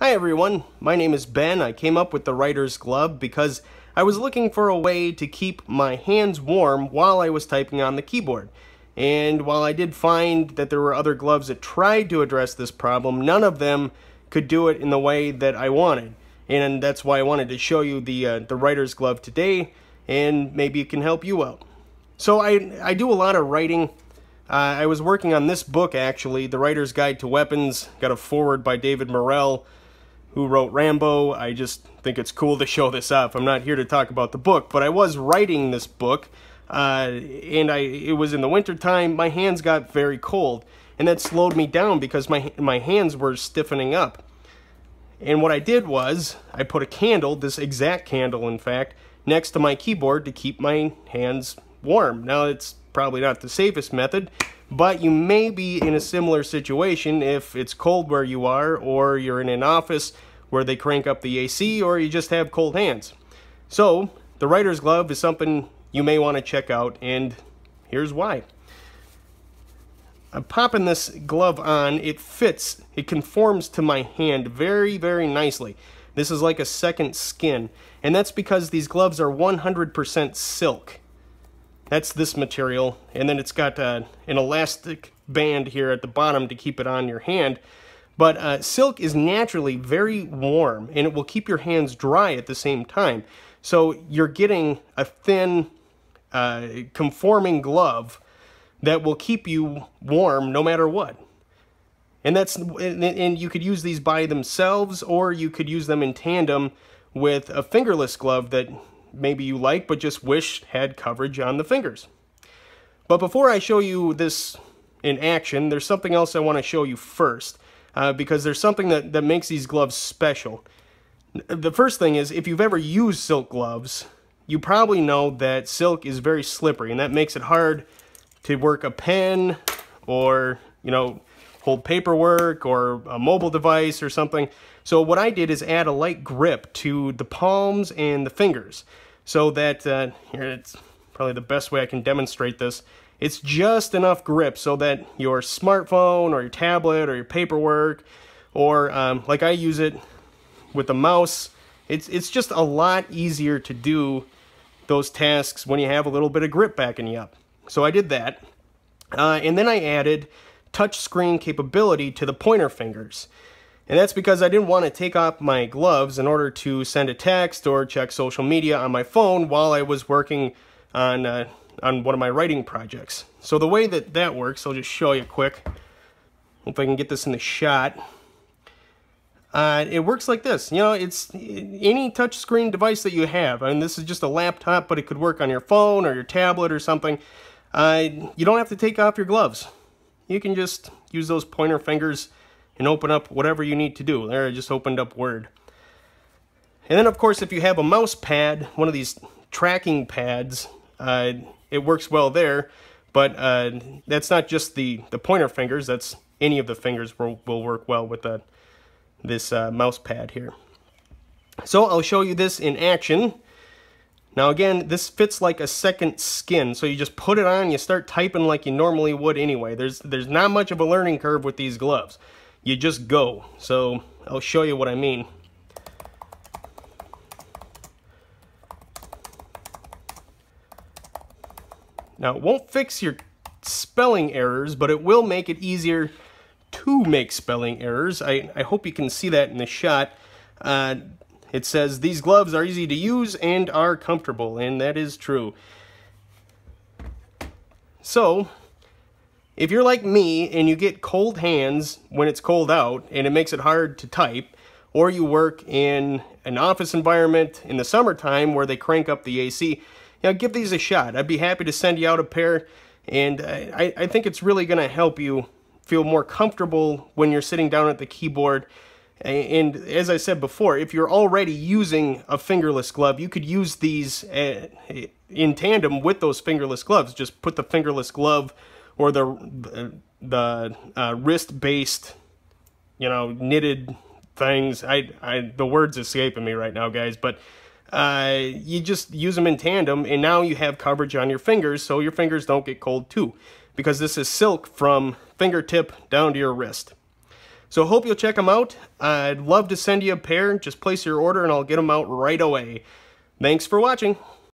Hi everyone, my name is Ben. I came up with the writer's glove because I was looking for a way to keep my hands warm while I was typing on the keyboard. And while I did find that there were other gloves that tried to address this problem, none of them could do it in the way that I wanted. And that's why I wanted to show you the writer's glove today, and maybe it can help you out. So I do a lot of writing. I was working on this book actually, The Writer's Guide to Weapons, got a foreword by David Morrell, who wrote Rambo. I just think it's cool to show this off. I'm not here to talk about the book, but I was writing this book, and it was in the winter time. My hands got very cold, and that slowed me down because my hands were stiffening up. And what I did was, I put a candle, this exact candle in fact, next to my keyboard to keep my hands warm. Now it's probably not the safest method, but you may be in a similar situation if it's cold where you are, or you're in an office where they crank up the AC, or you just have cold hands. So, the writer's glove is something you may want to check out, and here's why. I'm popping this glove on, it fits, it conforms to my hand very, very nicely. This is like a second skin, and that's because these gloves are 100% silk. That's this material, and then it's got an elastic band here at the bottom to keep it on your hand. But silk is naturally very warm, and it will keep your hands dry at the same time. So you're getting a thin, conforming glove that will keep you warm no matter what. And you could use these by themselves, or you could use them in tandem with a fingerless glove that maybe you like, but just wish had coverage on the fingers. But before I show you this in action, there's something else I want to show you first, because there's something that makes these gloves special. The first thing is, if you've ever used silk gloves, you probably know that silk is very slippery, and that makes it hard to work a pen, or, you know, hold paperwork, or a mobile device or something. So what I did is add a light grip to the palms and the fingers, so that, here, it's probably the best way I can demonstrate this. It's just enough grip so that your smartphone or your tablet or your paperwork, or like I use it with the mouse, it's just a lot easier to do those tasks when you have a little bit of grip backing you up. So I did that, and then I added touch screen capability to the pointer fingers. And that's because I didn't want to take off my gloves in order to send a text or check social media on my phone while I was working on one of my writing projects. So the way that works, I'll just show you quick. Hope I can get this in the shot. It works like this. You know, it's any touchscreen device that you have. I mean, this is just a laptop, but it could work on your phone or your tablet or something. You don't have to take off your gloves. You can just use those pointer fingers and open up whatever you need to do. There, I just opened up Word. And then, of course, if you have a mouse pad, one of these tracking pads, it works well there. But that's not just the pointer fingers. That's any of the fingers will work well with this mouse pad here. So I'll show you this in action. Now again, this fits like a second skin, so you just put it on, you start typing like you normally would anyway. There's not much of a learning curve with these gloves. You just go. So I'll show you what I mean. Now it won't fix your spelling errors, but it will make it easier to make spelling errors. I hope you can see that in the shot. It says, these gloves are easy to use and are comfortable, and that is true. So, if you're like me and you get cold hands when it's cold out and it makes it hard to type, or you work in an office environment in the summertime where they crank up the AC, you know, give these a shot. I'd be happy to send you out a pair, and I think it's really going to help you feel more comfortable when you're sitting down at the keyboard. And as I said before, if you're already using a fingerless glove, you could use these in tandem with those fingerless gloves. Just put the fingerless glove or the wrist-based, you know, knitted things. The word's escaping me right now, guys, but you just use them in tandem, and now you have coverage on your fingers, so your fingers don't get cold too, because this is silk from fingertip down to your wrist. So hope you'll check them out. I'd love to send you a pair. Just place your order and I'll get them out right away. Thanks for watching.